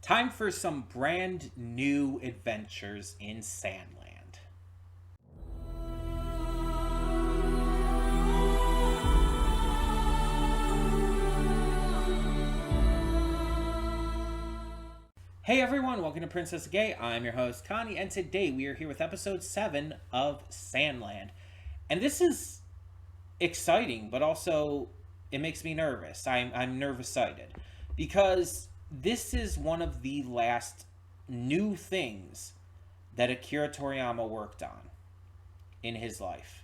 Time for some brand new adventures in Sandland. Hey everyone, welcome to Princess Gay. I'm your host Connie, and today we are here with episode 7 of Sandland. And this is exciting, but also it makes me nervous. I'm nervous-sighted because this is one of the last new things that Akira Toriyama worked on in his life.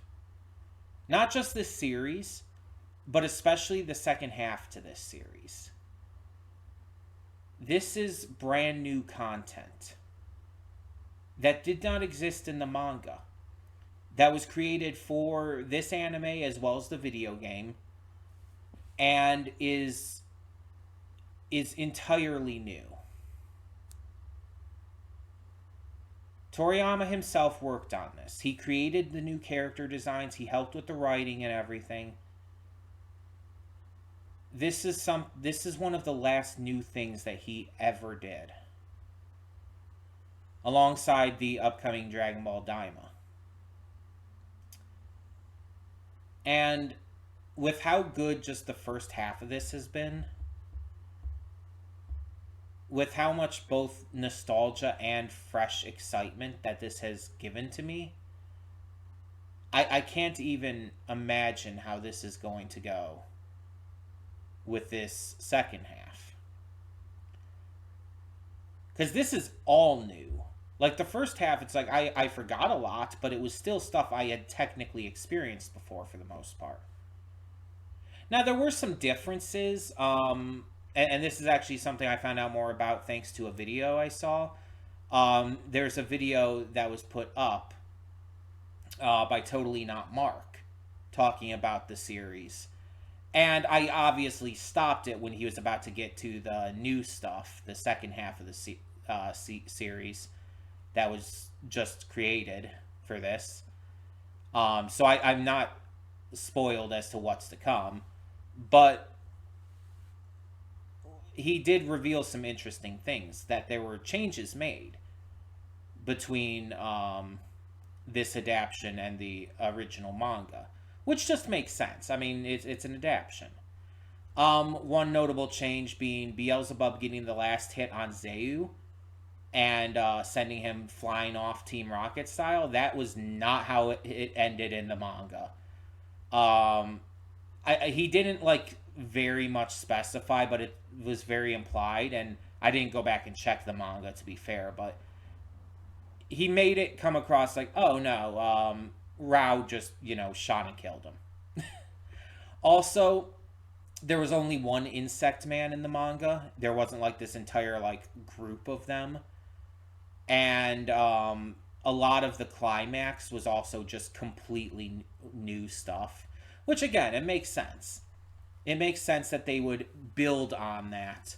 Not just this series, but especially the second half to this series. This is brand new content that did not exist in the manga, that was created for this anime as well as the video game, and is entirely new. Toriyama himself worked on this. He created the new character designs, he helped with the writing and everything. This is one of the last new things that he ever did, alongside the upcoming Dragon Ball Daima. And with how good just the first half of this has been, with how much both nostalgia and fresh excitement that this has given to me, I can't even imagine how this is going to go with this second half. Because this is all new. Like, the first half, it's like I forgot a lot, but it was still stuff I had technically experienced before for the most part. Now, there were some differences, and this is actually something I found out more about thanks to a video I saw. There's a video that was put up by Totally Not Mark talking about the series. And I obviously stopped it when he was about to get to the new stuff, the second half of the series that was just created for this. So I'm not spoiled as to what's to come. But he did reveal some interesting things, that there were changes made between this adaptation and the original manga, which just makes sense. I mean, it's an adaptation. One notable change being Beelzebub getting the last hit on Zeu and sending him flying off Team Rocket style. That was not how it ended in the manga. He didn't very much specify, but it was very implied, and I didn't go back and check the manga to be fair, but he made it come across like, oh no, Rao just, shot and killed him. Also, there was only one insect man in the manga. There wasn't this entire group of them. And a lot of the climax was also just completely new stuff. Which again, it makes sense. It makes sense that they would build on that.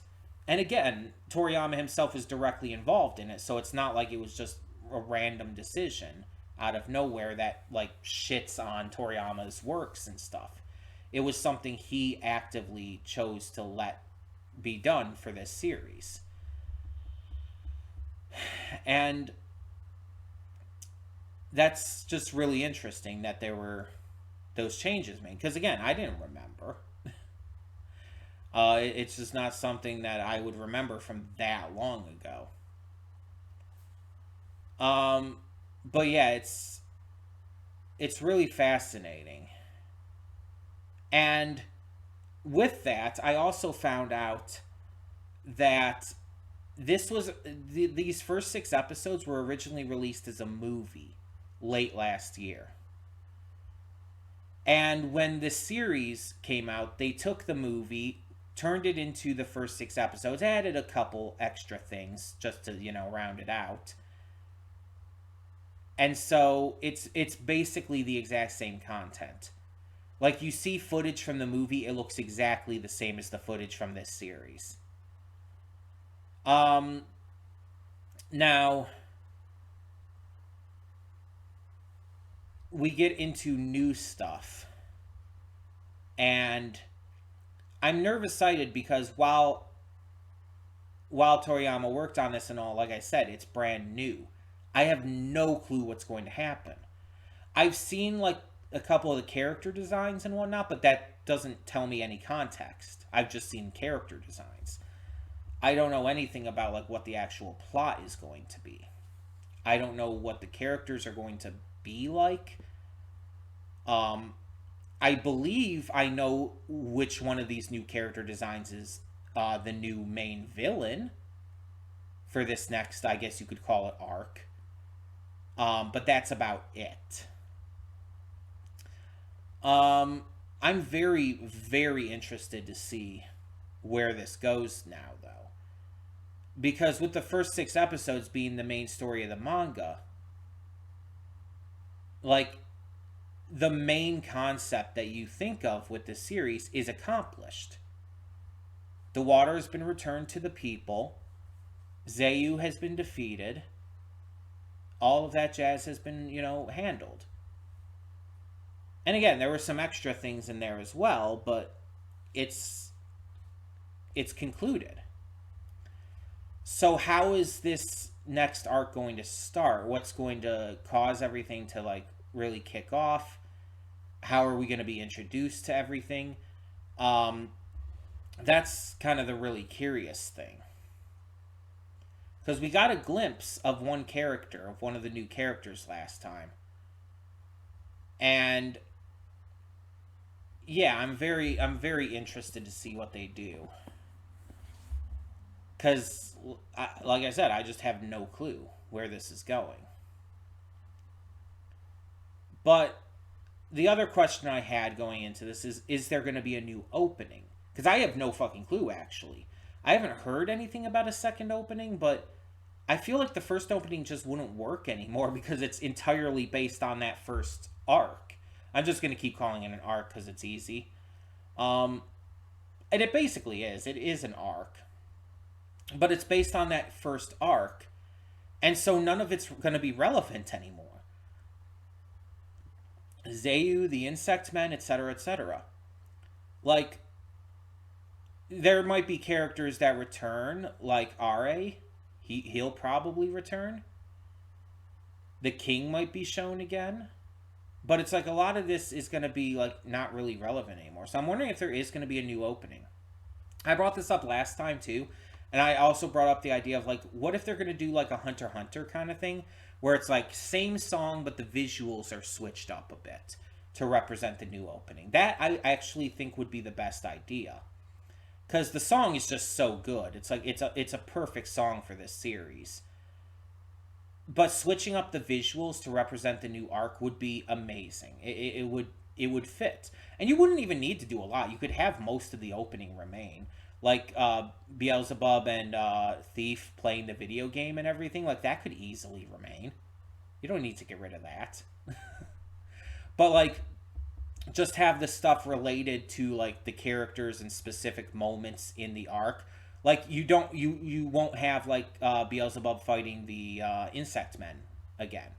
And again, Toriyama himself was directly involved in it, so it's not like it was just a random decision out of nowhere that shits on Toriyama's works and stuff. It was something he actively chose to let be done for this series. And that's just really interesting that there were those changes made. Because again, I didn't remember. It's just not something that I would remember from that long ago. But yeah, it's really fascinating. And with that, I also found out that these first 6 episodes were originally released as a movie late last year. And when the series came out, they took the movie, turned it into the first 6 episodes, added a couple extra things just to, round it out. And so it's basically the exact same content. You see footage from the movie, it looks exactly the same as the footage from this series. Now, we get into new stuff. And I'm nervous-sighted because while while Toriyama worked on this and all, like I said, it's brand new. I have no clue what's going to happen. I've seen like a couple of the character designs and whatnot, but that doesn't tell me any context. I've just seen character designs. I don't know anything about like what the actual plot is going to be. I don't know what the characters are going to be like. I believe I know which one of these new character designs is the new main villain for this next, I guess you could call it, arc. But that's about it. I'm very, very interested to see where this goes now, though. Because with the first 6 episodes being the main story of the manga, like, the main concept that you think of with this series is accomplished. The water has been returned to the people. Zayu has been defeated. All of that jazz has been, handled. And again, there were some extra things in there as well, but it's concluded. So how is this next arc going to start? What's going to cause everything to like really kick off? How are we going to be introduced to everything? That's kind of the really curious thing. Because we got a glimpse of one character, of one of the new characters last time. And yeah, I'm very interested to see what they do. Because, like I said, I just have no clue where this is going. But the other question I had going into this is there going to be a new opening? Because I have no fucking clue, actually. I haven't heard anything about a second opening, but I feel like the first opening just wouldn't work anymore because it's entirely based on that first arc. I'm just going to keep calling it an arc because it's easy. And it basically is. It is an arc. But it's based on that first arc. And so none of it's going to be relevant anymore. Zayu, the insect men, etc., etc. Like, there might be characters that return, like Are. He'll probably return. The king might be shown again. But it's like a lot of this is going to be like not really relevant anymore. So I'm wondering if there is going to be a new opening. I brought this up last time too. And I also brought up the idea of like, what if they're going to do like a Hunter x Hunter kind of thing? Where it's like same song, but the visuals are switched up a bit to represent the new opening. That I actually think would be the best idea. Because the song is just so good. It's like it's a perfect song for this series. But switching up the visuals to represent the new arc would be amazing. It would fit. And you wouldn't even need to do a lot. You could have most of the opening remain. Like Beelzebub and Thief playing the video game and everything. Like, that could easily remain. You don't need to get rid of that. But, like, just have the stuff related to, like, the characters and specific moments in the arc. Like, you won't have, like, Beelzebub fighting the insect men again.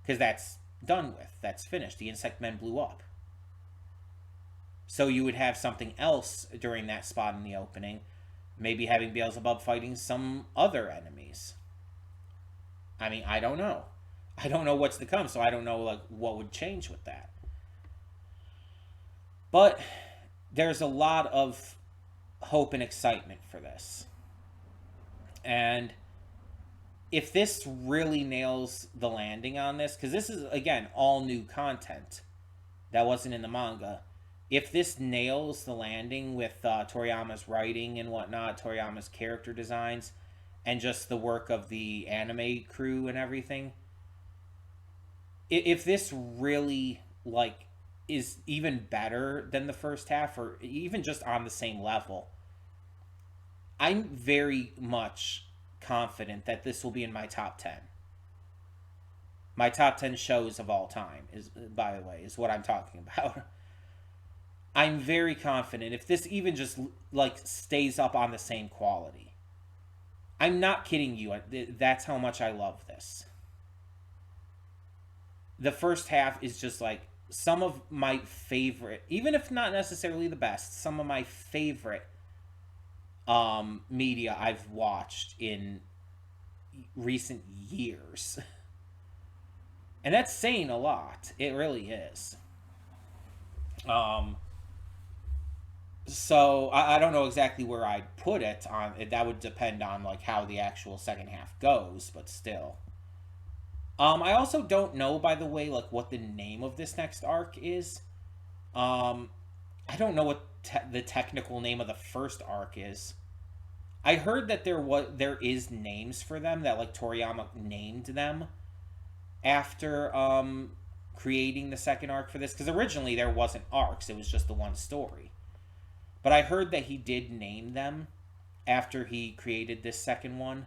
Because that's done with. That's finished. The insect men blew up. So you would have something else during that spot in the opening. Maybe having Beelzebub fighting some other enemies. I mean, I don't know. I don't know what's to come, so I don't know like what would change with that. But there's a lot of hope and excitement for this. And if this really nails the landing on this, because this is, again, all new content that wasn't in the manga. If this nails the landing with Toriyama's writing and whatnot, Toriyama's character designs, and just the work of the anime crew and everything, if this really, like, is even better than the first half, or even just on the same level, I'm very much confident that this will be in my top 10. My top 10 shows of all time, is, by the way, is what I'm talking about. I'm very confident if this even just like stays up on the same quality. I'm not kidding you. That's how much I love this. The first half is just like some of my favorite, even if not necessarily the best, some of my favorite media I've watched in recent years. And that's saying a lot. It really is. Um, so I don't know exactly where I'd put it on. That would depend on like how the actual second half goes, but still. I also don't know, by the way, like what the name of this next arc is. Um, I don't know what the technical name of the first arc is. I heard that there is names for them, that like Toriyama named them after creating the second arc for this, because originally there wasn't arcs, it was just the one story. But I heard that he did name them after he created this second one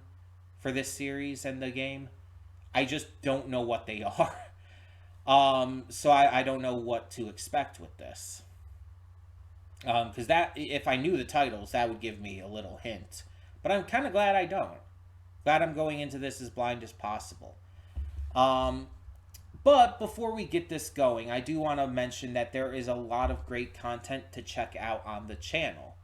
for this series and the game. I just don't know what they are. So I don't know what to expect with this. Because that, if I knew the titles, that would give me a little hint. But I'm kind of glad I don't. Glad I'm going into this as blind as possible. Um, but before we get this going, I do want to mention that there is a lot of great content to check out on the channel.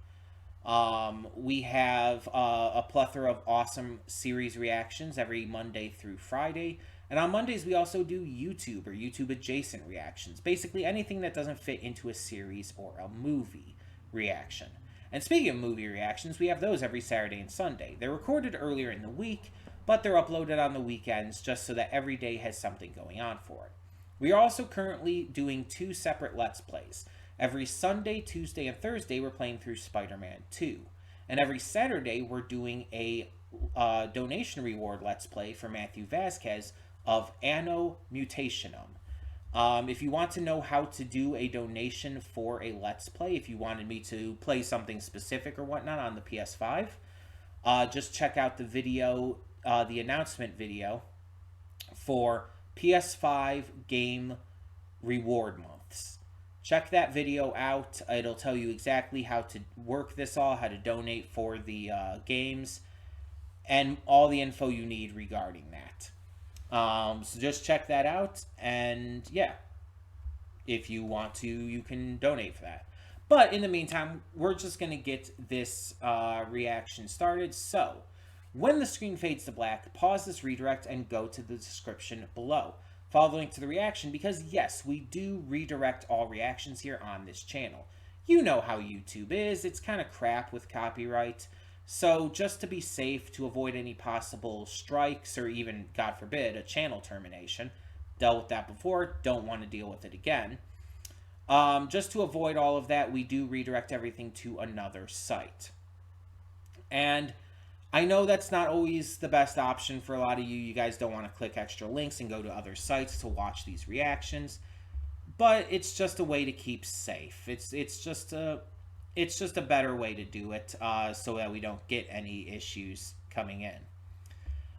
We have a plethora of awesome series reactions every Monday through Friday. And on Mondays, we also do YouTube or YouTube adjacent reactions. Basically, anything that doesn't fit into a series or a movie reaction. And speaking of movie reactions, we have those every Saturday and Sunday. They're recorded earlier in the week, but they're uploaded on the weekends just so that every day has something going on for it. We are also currently doing 2 separate Let's Plays. Every Sunday, Tuesday, and Thursday, we're playing through Spider-Man 2. And every Saturday, we're doing a donation reward Let's Play for Matthew Vasquez of Anno Mutationum. If you want to know how to do a donation for a Let's Play, if you wanted me to play something specific or whatnot on the PS5, just check out the video, the announcement video for PS5 game reward months. Check that video out. It'll tell you exactly how to work this all, how to donate for the games, and all the info you need regarding that. So just check that out, and yeah, if you want to, you can donate for that. But in the meantime, we're just going to get this reaction started. So, when the screen fades to black, pause this redirect and go to the description below. Follow the link to the reaction because, yes, we do redirect all reactions here on this channel. You know how YouTube is. It's kind of crap with copyright. So just to be safe, to avoid any possible strikes or even, God forbid, a channel termination, dealt with that before, don't want to deal with it again. Just to avoid all of that, we do redirect everything to another site. And I know that's not always the best option for a lot of you. You guys don't want to click extra links and go to other sites to watch these reactions. But it's just a way to keep safe. It's just a better way to do it so that we don't get any issues coming in.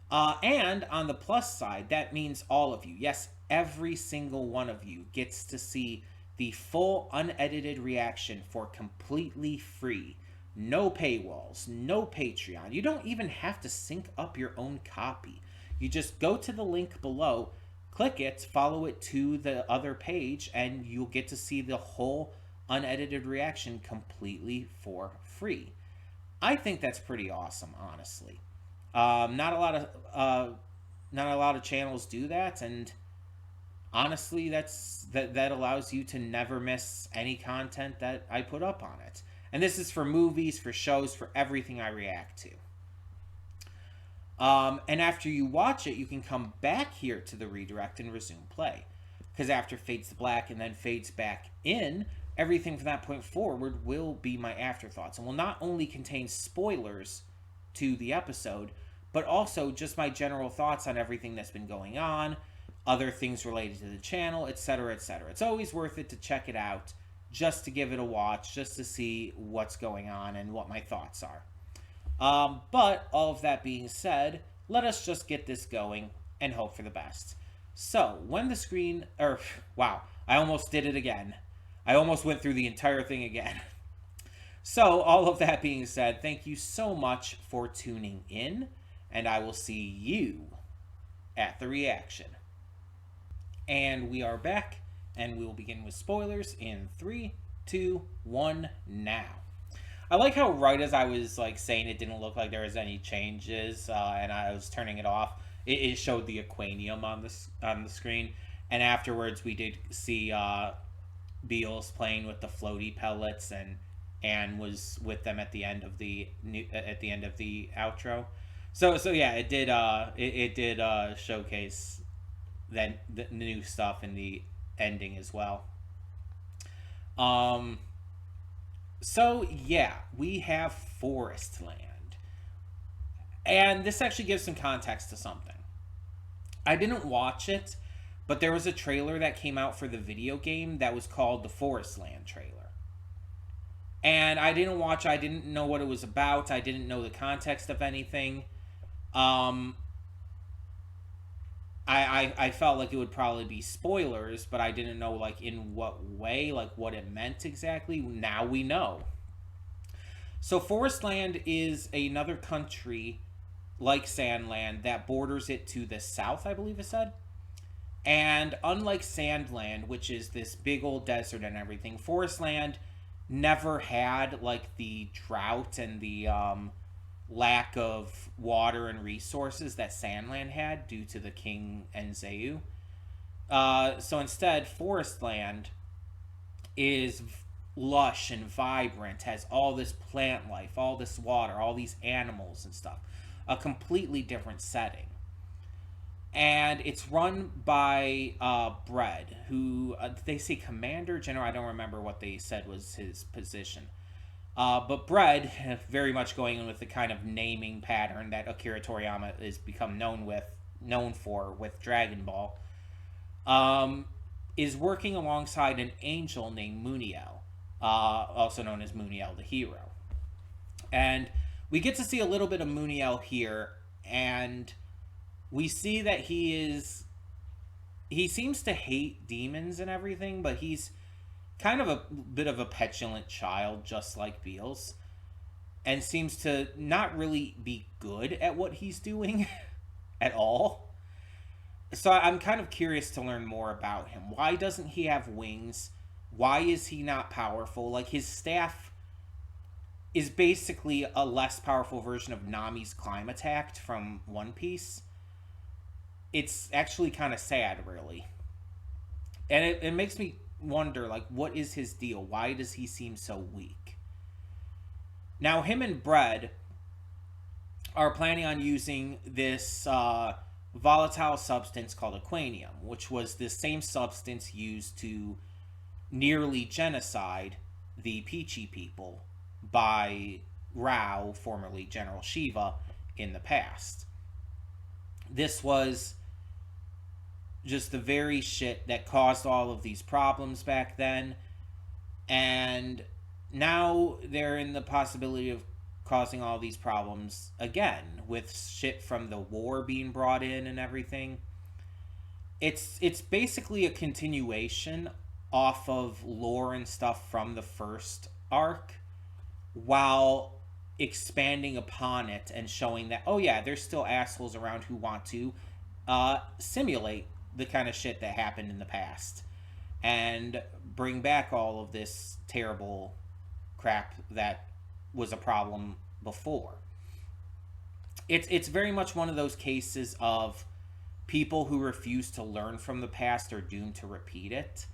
And on the plus side, that means all of you, yes, every single one of you gets to see the full unedited reaction for completely free. No paywalls, no Patreon. You don't even have to sync up your own copy. You just go to the link below, click it, follow it to the other page, and you'll get to see the whole unedited reaction completely for free. I think that's pretty awesome, honestly. Not a lot of channels do that, and honestly, that allows you to never miss any content that I put up on it. And this is for movies, for shows, for everything I react to. And after you watch it, you can come back here to the redirect and resume play. Because after fades to black and then fades back in, everything from that point forward will be my afterthoughts and will not only contain spoilers to the episode, but also just my general thoughts on everything that's been going on, other things related to the channel, etc., etc. It's always worth it to check it out, just to give it a watch, just to see what's going on and what my thoughts are. But all of that being said, let us just get this going and hope for the best. So, when the screen... wow, I almost did it again. I almost went through the entire thing again. So, all of that being said, thank you so much for tuning in, and I will see you at the reaction. And we are back, and we will begin with spoilers in 3, 2, 1, now. I like how right as I was like saying it didn't look like there was any changes, and I was turning it off, it showed the aquanium on the screen, and afterwards we did see Beals playing with the floaty pellets, and Anne was with them at the end of the outro. So yeah, it did showcase then the new stuff in the ending as well. Um, so yeah, we have Forest Land, and this actually gives some context to something. I didn't watch it, but there was a trailer that came out for the video game that was called the Forest Land trailer. And I didn't watch. I didn't know what it was about. I didn't know the context of anything. Um, I felt like it would probably be spoilers, but I didn't know like in what way, like what it meant exactly. Now we know. So Forestland is another country like Sandland that borders it to the south, I believe it said. And unlike Sandland, which is this big old desert and everything, Forestland never had like the drought and the lack of water and resources that Sandland had due to the king and Zeu. So instead, Forestland is lush and vibrant, has all this plant life, all this water, all these animals and stuff. A completely different setting. And it's run by Bread, who they say Commander General. I don't remember what they said was his position. But Bread, very much going in with the kind of naming pattern that Akira Toriyama has become known for with Dragon Ball, is working alongside an angel named Muniel, also known as Muniel the Hero. And we get to see a little bit of Muniel here, and we see that he seems to hate demons and everything, but he's kind of a bit of a petulant child, just like Beals, and seems to not really be good at what he's doing at all. So I'm kind of curious to learn more about him. Why doesn't he have wings? Why is he not powerful? Like, his staff is basically a less powerful version of Nami's Climb Attack from One Piece. It's actually kind of sad, really. And it makes me wonder, like, what is his deal? Why does he seem so weak? Now, him and Bread are planning on using this volatile substance called aquanium, which was the same substance used to nearly genocide the Peachy people by Rao, formerly General Shiva, in the past. This was just the very shit that caused all of these problems back then. And now they're in the possibility of causing all these problems again with shit from the war being brought in and everything. It's basically a continuation off of lore and stuff from the first arc, while expanding upon it and showing that, oh yeah, there's still assholes around who want to simulate the kind of shit that happened in the past and bring back all of this terrible crap that was a problem before. It's very much one of those cases of people who refuse to learn from the past are doomed to repeat it.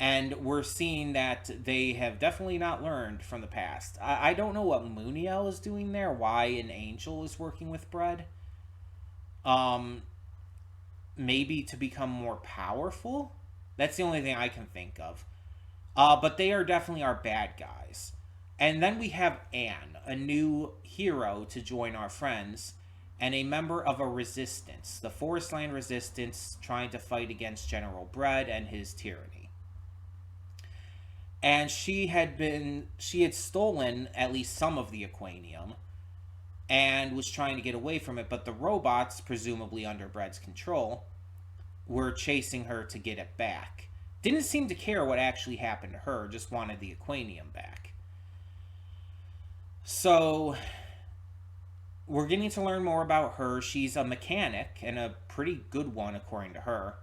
And we're seeing that they have definitely not learned from the past. I don't know what Muniel is doing there, why an angel is working with Bread. Maybe to become more powerful? That's the only thing I can think of. But they are definitely our bad guys. And then we have Anne, a new hero to join our friends, and a member of a resistance, the Forestland Resistance, trying to fight against General Bread and his tyranny. And she had stolen at least some of the aquanium and was trying to get away from it, but the robots, presumably under Bread's control, were chasing her to get it back. Didn't seem to care what actually happened to her, just wanted the aquanium back. So we're getting to learn more about her. She's a mechanic, and a pretty good one according to her.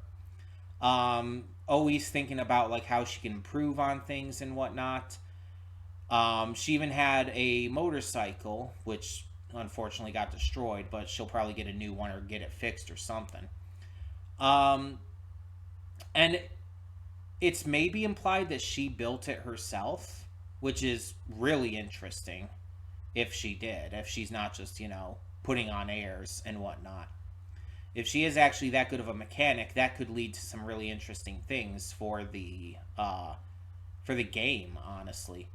Always thinking about like how she can improve on things and whatnot. She even had a motorcycle, which unfortunately got destroyed, but she'll probably get a new one or get it fixed or something. Um, and it's maybe implied that she built it herself, which is really interesting if she did, if she's not just, putting on airs and whatnot. If she is actually that good of a mechanic, that could lead to some really interesting things for the game, honestly.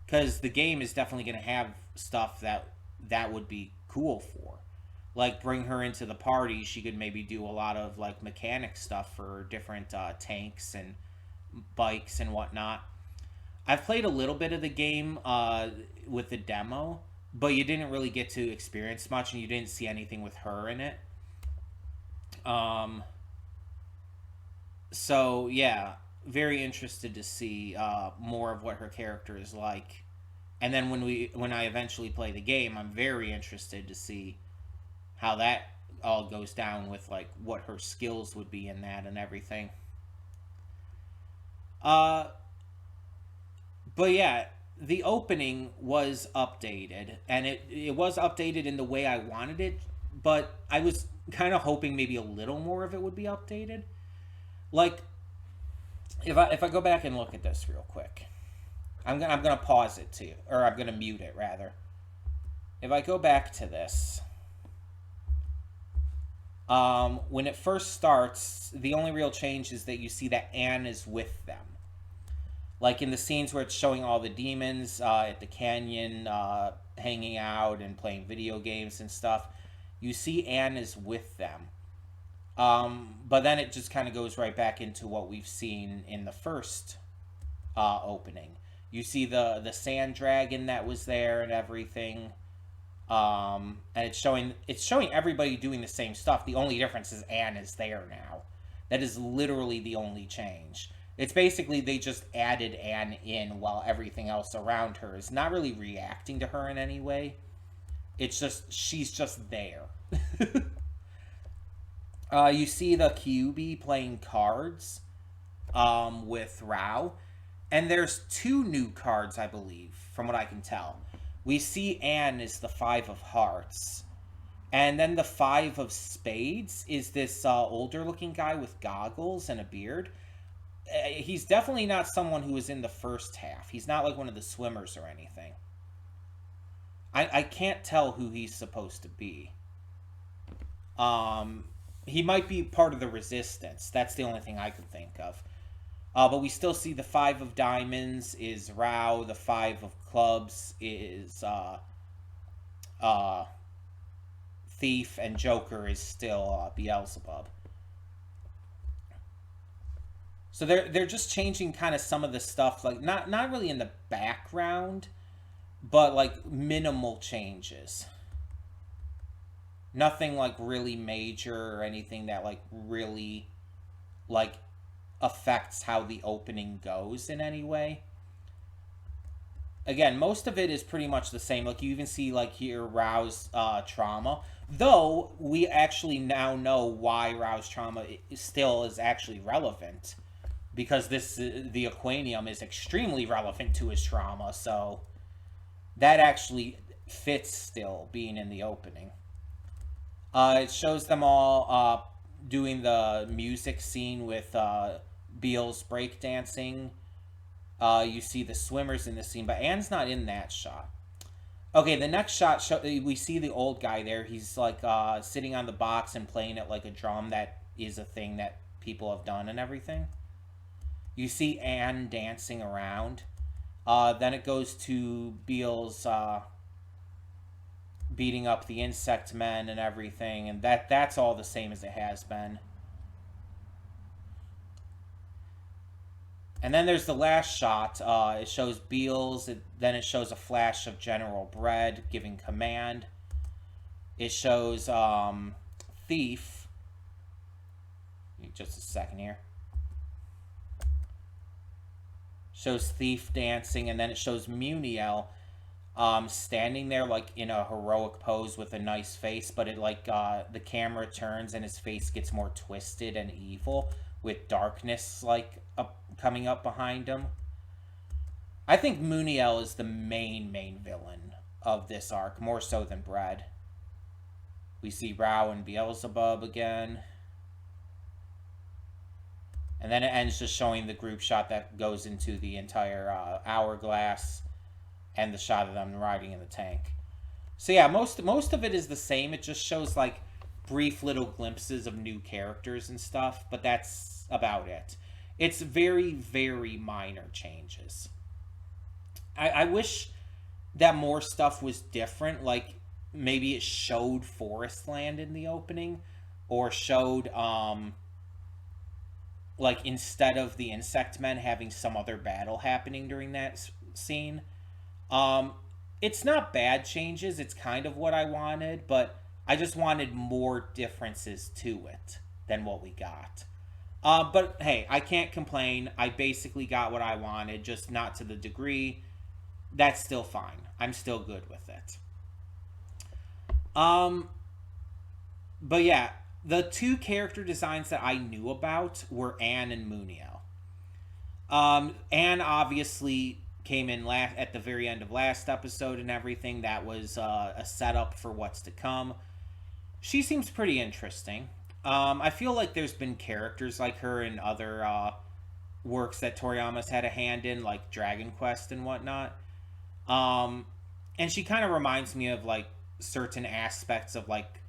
Because the game is definitely going to have stuff that would be cool for. Like bring her into the party, she could maybe do a lot of like mechanic stuff for different tanks and bikes and whatnot. I've played a little bit of the game with the demo, but you didn't really get to experience much, and you didn't see anything with her in it. Um, so yeah, very interested to see more of what her character is like. And then when I eventually play the game, I'm very interested to see how that all goes down with like what her skills would be in that and everything. Uh, but yeah, the opening was updated, and it was updated in the way I wanted it, but I was kind of hoping maybe a little more of it would be updated. Like if I go back and look at this real quick, I'm gonna pause it to you, or I'm gonna mute it rather. If I go back to this, when it first starts, the only real change is that you see that Anne is with them. Like in the scenes where it's showing all the demons at the canyon hanging out and playing video games and stuff, you see Anne is with them. But then it just kind of goes right back into what we've seen in the first opening. You see the sand dragon that was there and everything. And it's showing everybody doing the same stuff. The only difference is Anne is there now. That is literally the only change. It's basically they just added Anne in while everything else around her is not really reacting to her in any way. It's just she's just there. You see the Kyubi playing cards with Rao, and there's two new cards, I believe, from what I can tell. We see Anne is the Five of Hearts, and then the Five of Spades is this older looking guy with goggles and a beard. He's definitely not someone who was in the first half. He's not like one of the swimmers or anything. I can't tell who he's supposed to be. Um, he might be part of the resistance. That's the only thing I can think of. But we still see the Five of Diamonds is Rao. The Five of Clubs is uh, Thief, and Joker is still Beelzebub. So they're just changing kind of some of the stuff, like not really in the background, but like minimal changes. Nothing like really major or anything that like really like affects how the opening goes in any way. Again, most of it is pretty much the same. Like you even see like here Rao's trauma, though we actually now know why Rao's trauma still is actually relevant, because the aquanium is extremely relevant to his trauma. So that actually fits still being in the opening. It shows them all doing the music scene with Beale's breakdancing. You see the swimmers in the scene, but Anne's not in that shot. Okay, the next shot, we see the old guy there. He's like sitting on the box and playing it like a drum. That is a thing that people have done and everything. You see Anne dancing around. Then it goes to Beale's beating up the insect men and everything, and that's all the same as it has been. And then there's the last shot. It shows Beals. Then it shows a flash of General Bread giving command. It shows Thief. Just a second here. Shows Thief dancing, and then it shows Muniel standing there like in a heroic pose with a nice face, but it like the camera turns and his face gets more twisted and evil with darkness like coming up behind him. I think Muniel is the main villain of this arc, more so than Brad. We see Rao and Beelzebub again. And then it ends just showing the group shot that goes into the entire hourglass and the shot of them riding in the tank. So yeah, most of it is the same. It just shows like brief little glimpses of new characters and stuff, but that's about it. It's very minor changes. I wish that more stuff was different. Like maybe it showed Forestland in the opening, or showed like instead of the insect men having some other battle happening during that scene. Um, it's not bad changes. It's kind of what I wanted, but I just wanted more differences to it than what we got. But hey, I can't complain. I basically got what I wanted, just not to the degree. That's still fine. I'm still good with it. Um, but yeah, the two character designs that I knew about were Anne and Muniel. Anne obviously came in at the very end of last episode and everything. That was a setup for what's to come. She seems pretty interesting. I feel like there's been characters like her in other works that Toriyama's had a hand in, like Dragon Quest and whatnot. Um, and she kind of reminds me of like certain aspects of like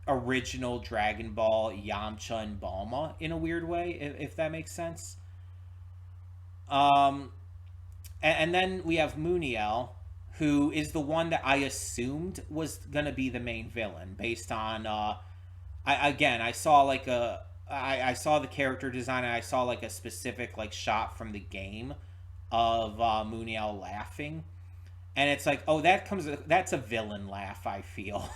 original Dragon Ball Yamcha and Bulma in a weird way, if that makes sense. Um, and then we have Muniel, who is the one that I assumed was gonna be the main villain based on. I saw like I saw the character design and I saw like a specific like shot from the game of Muniel laughing, and it's like, oh, that's a villain laugh. I feel.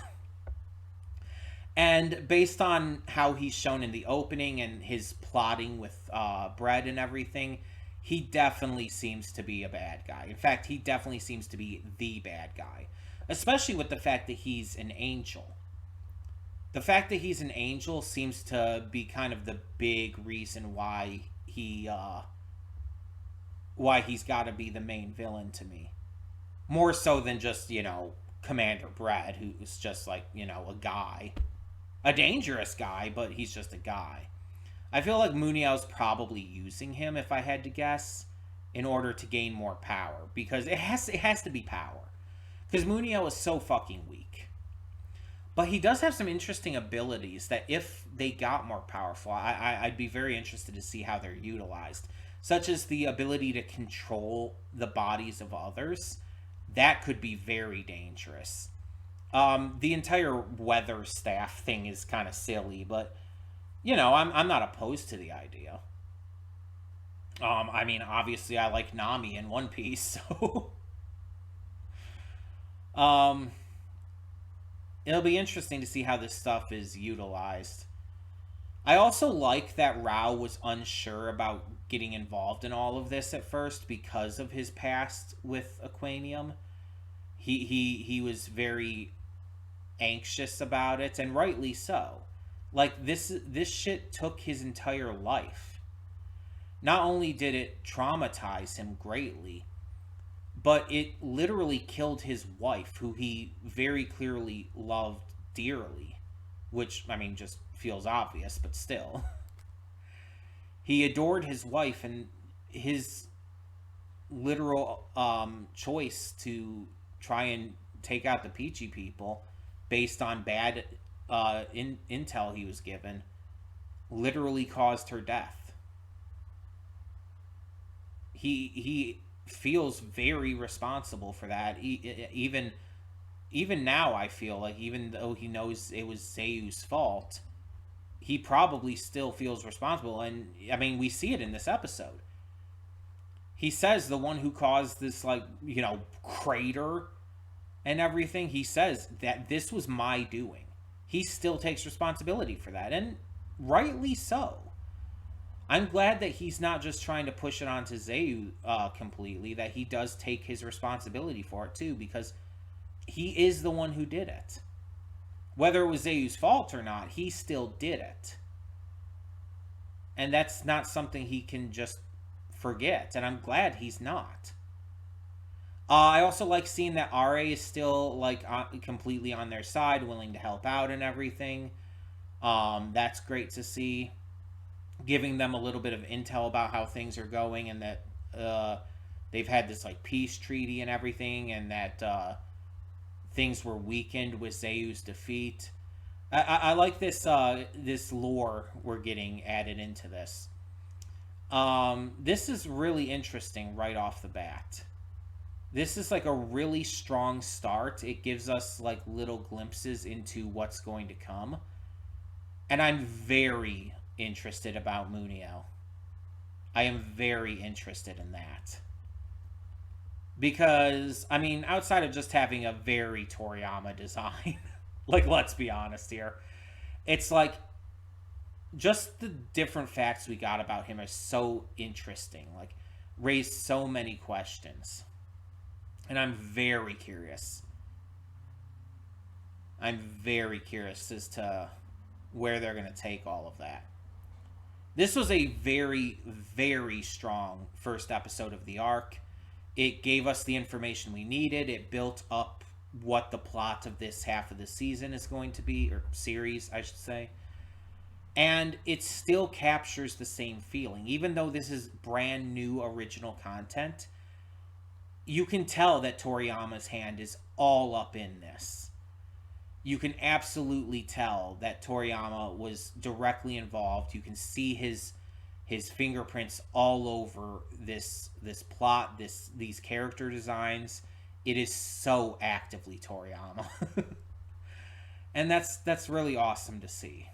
And based on how he's shown in the opening and his plotting with Bread and everything, he definitely seems to be a bad guy. In fact, he definitely seems to be the bad guy. Especially with the fact that he's an angel. The fact that he's an angel seems to be kind of the big reason why he's got to be the main villain to me. More so than just, Commander Brad, who's just like, a guy. A dangerous guy, but he's just a guy. I feel like Muniel's probably using him, if I had to guess, in order to gain more power. Because it has to be power. Because Muniel is so fucking weak. But he does have some interesting abilities that if they got more powerful, I'd be very interested to see how they're utilized. Such as the ability to control the bodies of others. That could be very dangerous. The entire weather staff thing is kind of silly, but I'm not opposed to the idea. I mean, obviously, I like Nami in One Piece, so um, it'll be interesting to see how this stuff is utilized. I also like that Rao was unsure about getting involved in all of this at first because of his past with Aquanium. He was very anxious about it, and rightly so. Like this shit took his entire life. Not only did it traumatize him greatly, but it literally killed his wife, who he very clearly loved dearly, which I mean just feels obvious, but still. He adored his wife, and his literal choice to try and take out the Peachy people based on bad intel he was given literally caused her death. He feels very responsible for that. Even now, I feel like even though he knows it was Zayu's fault, he probably still feels responsible. And I mean, we see it in this episode. He says the one who caused this, like, crater and everything, he says that this was my doing. He still takes responsibility for that, and rightly so. I'm glad that he's not just trying to push it onto Zayu completely, that he does take his responsibility for it too, because he is the one who did it. Whether it was Zayu's fault or not, he still did it. And that's not something he can just forget, and I'm glad he's not. I also like seeing that RA is still like completely on their side, willing to help out and everything. That's great to see. Giving them a little bit of intel about how things are going, and that they've had this like peace treaty and everything, and that things were weakened with Zayu's defeat. I like this this lore we're getting added into this. This is really interesting right off the bat. This is like a really strong start. It gives us like little glimpses into what's going to come. And I'm very interested about Muniel. I am very interested in that. Because, I mean, outside of just having a very Toriyama design, like, let's be honest here, it's like just the different facts we got about him are so interesting. Like, raised so many questions. And I'm very curious. I'm very curious as to where they're going to take all of that. This was a very, very strong first episode of the arc. It gave us the information we needed. It built up what the plot of this half of the season is going to be, or series, I should say. And it still captures the same feeling. Even though this is brand new original content, you can tell that Toriyama's hand is all up in this. You can absolutely tell that Toriyama was directly involved. You can see his fingerprints all over this plot, these character designs. It is so actively Toriyama. And that's really awesome to see.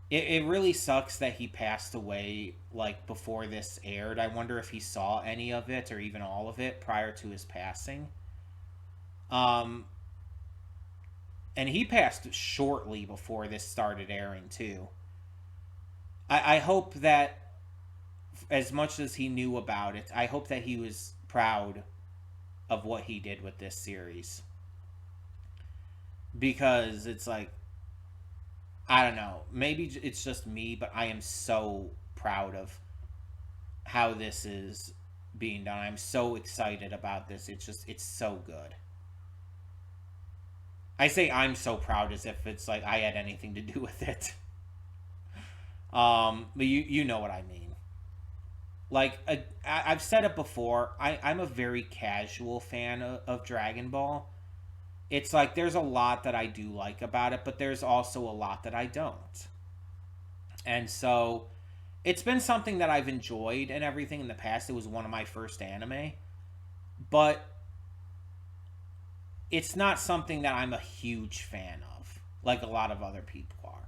It really sucks that he passed away like before this aired. I wonder if he saw any of it or even all of it prior to his passing. And he passed shortly before this started airing too. I hope that as much as he knew about it, I hope that he was proud of what he did with this series. Because it's like, I don't know, maybe it's just me, but I am so proud of how this is being done. I'm so excited about this. It's so good. I say I'm so proud as if it's like I had anything to do with it. But you know what I mean. Like, I've said it before, I'm a very casual fan of Dragon Ball. It's like there's a lot that I do like about it, but there's also a lot that I don't. And so it's been something that I've enjoyed and everything in the past. It was one of my first anime, but it's not something that I'm a huge fan of, like a lot of other people are.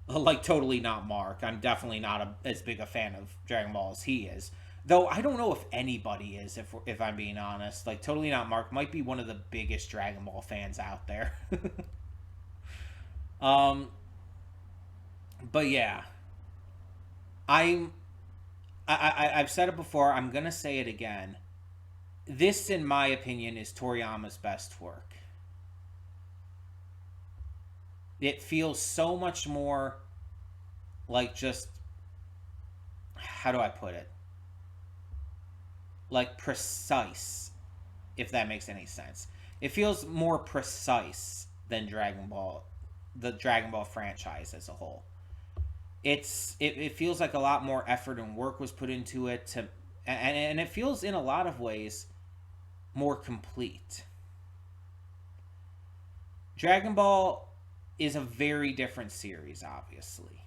Like, totally not Mark. I'm definitely not as big a fan of Dragon Ball as he is. Though I don't know if anybody is, if I'm being honest. Like, totally not Mark might be one of the biggest Dragon Ball fans out there. um, but yeah, I've said it before. I'm gonna say it again. This, in my opinion, is Toriyama's best work. It feels so much more like just, how do I put it? Like precise, if that makes any sense. It feels more precise than Dragon Ball, the Dragon Ball franchise as a whole. It feels like a lot more effort and work was put into it and it feels in a lot of ways more complete. Dragon Ball is a very different series, obviously.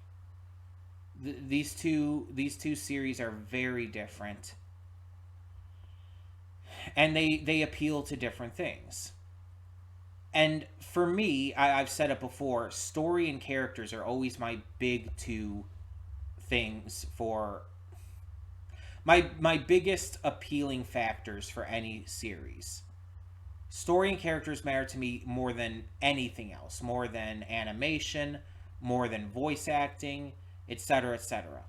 These two series are very different, and they appeal to different things. And for me, I've said it before, story and characters are always my big two things for my biggest appealing factors for any series. Story and characters matter to me more than anything else, more than animation, more than voice acting, etc., etc.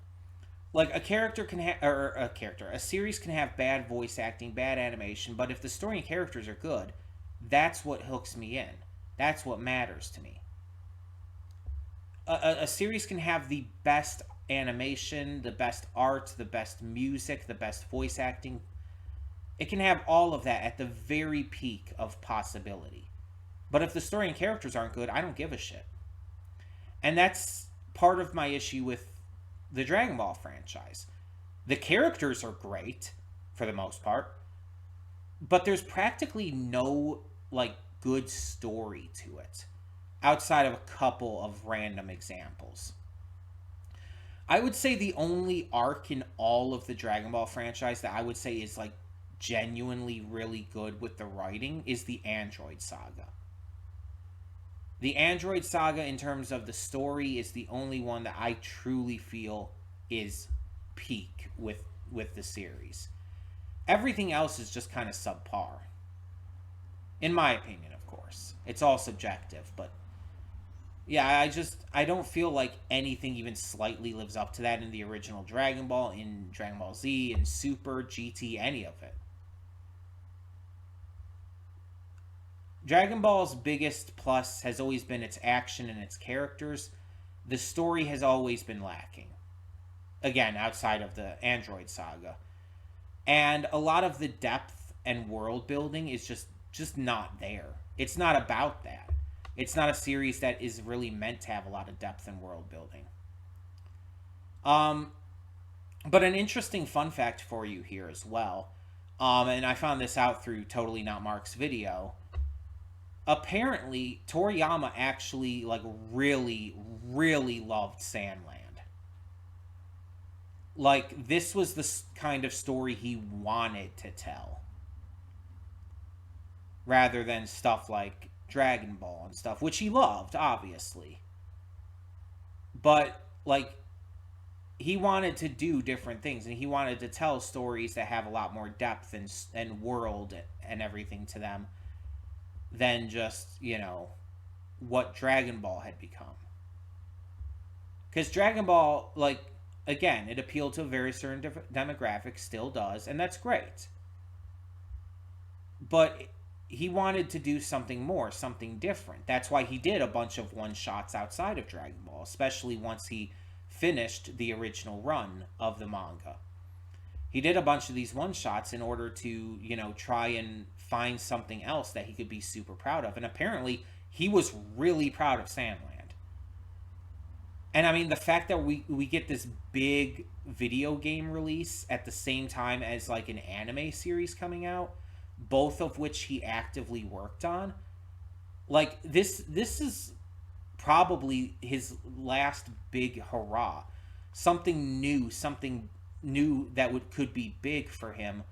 Like, a character can have, or a series can have bad voice acting, bad animation, but if the story and characters are good, that's what hooks me in. That's what matters to me. A series can have the best animation, the best art, the best music, the best voice acting, It can have all of that at the very peak of possibility. But if the story and characters aren't good, I don't give a shit. And that's part of my issue with the Dragon Ball franchise. The characters are great for the most part, but there's practically no like good story to it outside of a couple of random examples. I would say the only arc in all of the Dragon Ball franchise that I would say is like genuinely really good with the writing is the Android Saga. The Android Saga, in terms of the story, is the only one that I truly feel is peak with the series. Everything else is just kind of subpar, in my opinion. Of course, it's all subjective, but yeah, I don't feel like anything even slightly lives up to that in the original Dragon Ball, in Dragon Ball Z, in Super, GT, any of it. Dragon Ball's biggest plus has always been its action and its characters. The story has always been lacking. Again, outside of the Android Saga. And a lot of the depth and world building is just not there. It's not about that. It's not a series that is really meant to have a lot of depth and world building. Um, but an interesting fun fact for you here as well, and I found this out through Totally Not Mark's video. Apparently, Toriyama actually like really, really loved Sandland. Like this was the kind of story he wanted to tell, rather than stuff like Dragon Ball and stuff, which he loved, obviously. But like he wanted to do different things, and he wanted to tell stories that have a lot more depth and world and everything to them than just, what Dragon Ball had become. Because Dragon Ball, like, again, it appealed to a very certain demographic, still does, and that's great. But he wanted to do something more, something different. That's why he did a bunch of one shots outside of Dragon Ball, especially once he finished the original run of the manga. He did a bunch of these one shots in order to, try and find something else that he could be super proud of. And apparently, he was really proud of Sandland. And I mean, the fact that we get this big video game release at the same time as like an anime series coming out, both of which he actively worked on, like this is probably his last big hurrah. Something new that could be big for him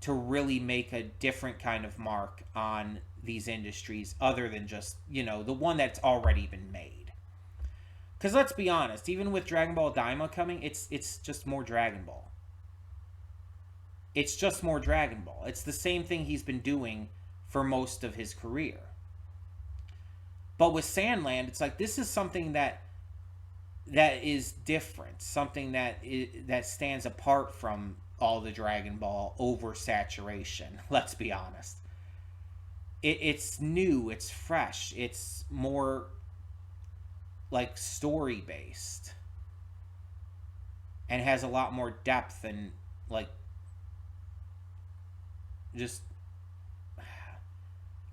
to really make a different kind of mark on these industries other than just, the one that's already been made. Because let's be honest, even with Dragon Ball Daima coming, it's just more Dragon Ball. It's just more Dragon Ball. It's the same thing he's been doing for most of his career. But with Sandland, it's like this is something that is different, something that stands apart from all the Dragon Ball oversaturation. Let's be honest. It's new, it's fresh, it's more like story based, and has a lot more depth and like just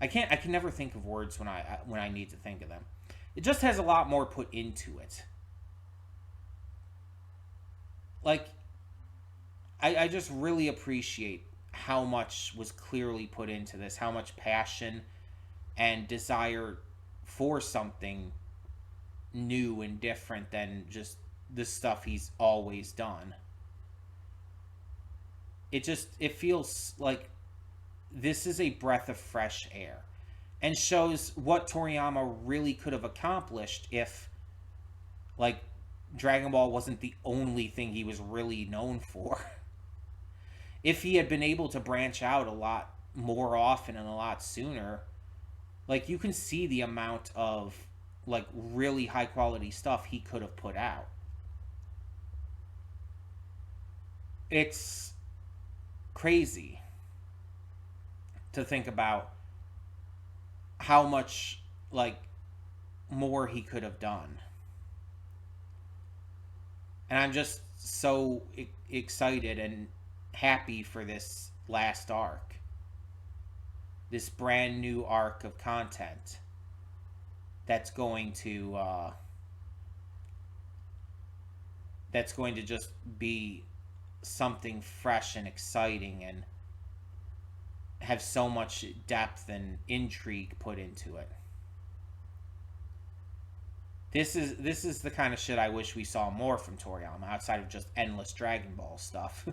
I can never think of words when I need to think of them. It just has a lot more put into it. Like I just really appreciate how much was clearly put into this, how much passion and desire for something new and different than just the stuff he's always done. It feels like this is a breath of fresh air and shows what Toriyama really could have accomplished if like Dragon Ball wasn't the only thing he was really known for. If he had been able to branch out a lot more often and a lot sooner, like you can see the amount of like really high quality stuff he could have put out. It's crazy to think about how much like more he could have done. And I'm just so excited and happy for this last arc, this brand new arc of content that's going to just be something fresh and exciting and have so much depth and intrigue put into it. This is the kind of shit I wish we saw more from Toriyama outside of just endless Dragon Ball stuff.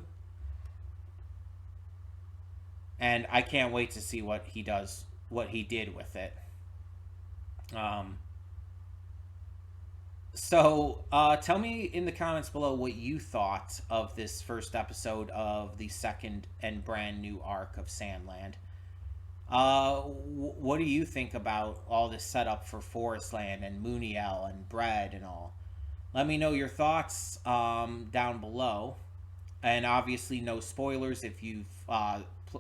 And I can't wait to see what he did with it. So tell me in the comments below what you thought of this first episode of the second and brand new arc of Sandland. What do you think about all this setup for Forestland and Muniel and Bread and all? Let me know your thoughts down below. And obviously no spoilers if you've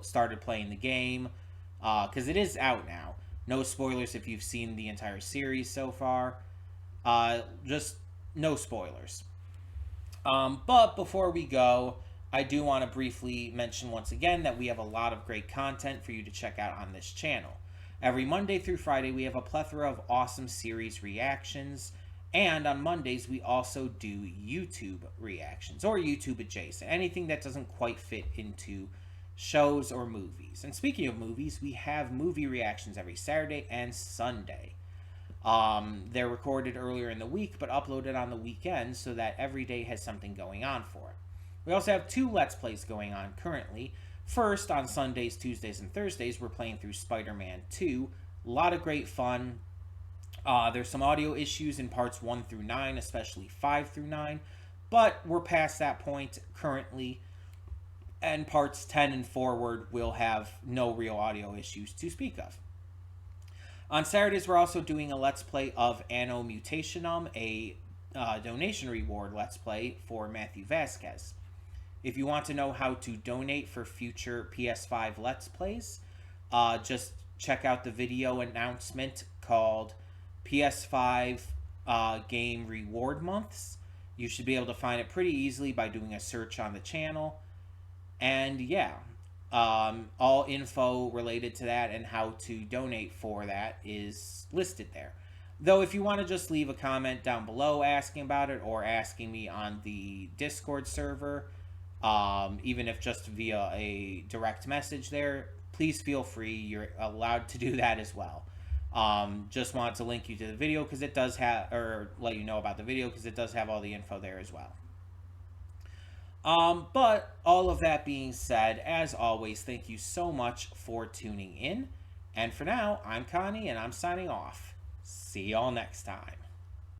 started playing the game, because it is out now. No spoilers if you've seen the entire series so far. Just no spoilers. But before we go, I do want to briefly mention once again that we have a lot of great content for you to check out on this channel. Every Monday through Friday, we have a plethora of awesome series reactions. And on Mondays, we also do YouTube reactions or YouTube adjacent. Anything that doesn't quite fit into shows or movies. And speaking of movies, we have movie reactions every Saturday and Sunday. They're recorded earlier in the week, but uploaded on the weekend so that every day has something going on for it. We also have 2 Let's Plays going on currently. First, on Sundays, Tuesdays, and Thursdays, we're playing through Spider-Man 2. A lot of great fun. There's some audio issues in parts 1 through 9, especially 5 through 9. But we're past that point currently. And parts 10 and forward will have no real audio issues to speak of. On Saturdays, we're also doing a Let's Play of Anno Mutationum, a donation reward Let's Play for Matthew Vasquez. If you want to know how to donate for future PS5 Let's Plays, just check out the video announcement called PS5 Game Reward Months. You should be able to find it pretty easily by doing a search on the channel. And yeah, all info related to that and how to donate for that is listed there. Though if you want to just leave a comment down below asking about it or asking me on the Discord server, even if just via a direct message there, please feel free. You're allowed to do that as well. Just wanted to link you to the video because it does have, or let you know about the video because it does have all the info there as well. But all of that being said, as always, thank you so much for tuning in. And for now, I'm Connie and I'm signing off. See y'all next time.